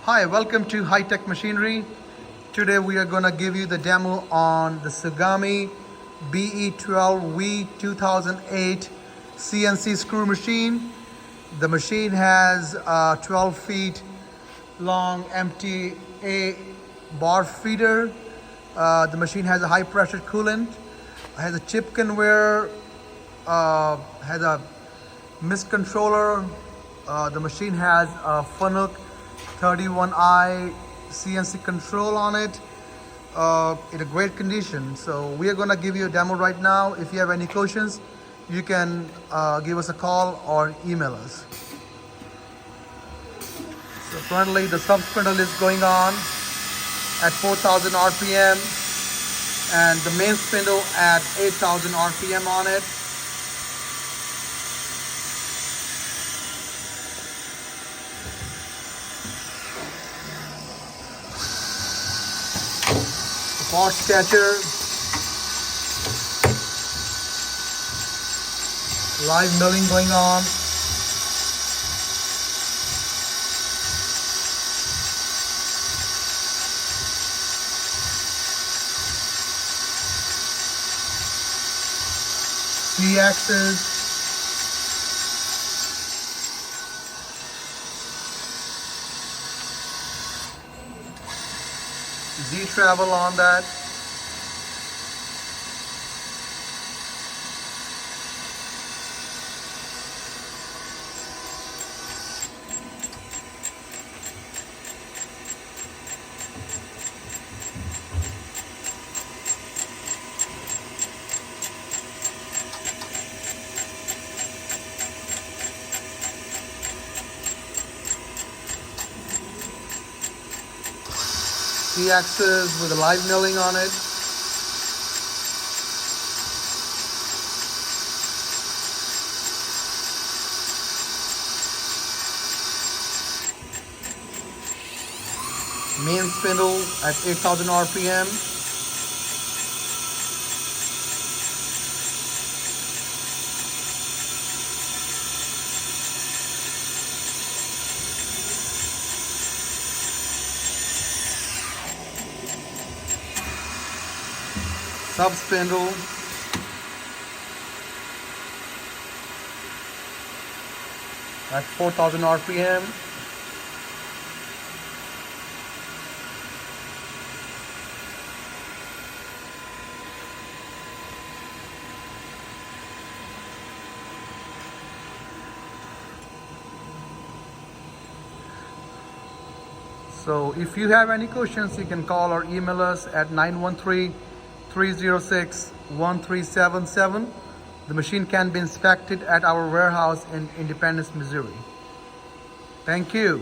Hi, welcome to High Tech Machinery. Today we are going to give you the demo on the Tsugami BE-12V 2008 CNC screw machine. The machine has a 12 feet long MTA bar feeder. The machine has a high pressure coolant, has a chip conveyor, has a mist controller. The machine has a Fanuc 31i CNC control on it in a great condition. So we are going to give you a demo right now. If you have any questions, you can give us a call or email us. So currently the sub spindle is going on at 4,000 RPM and the main spindle at 8,000 RPM on it. Boss catcher, live milling going on. Z-axis, Z-travel on that. Z-axis with a live milling on it. Main spindle at 8,000 RPM. Sub spindle at 4,000 RPM. So if you have any questions, you can call or email us at 913-306-1377. The machine can be inspected at our warehouse in Independence, Missouri. Thank you.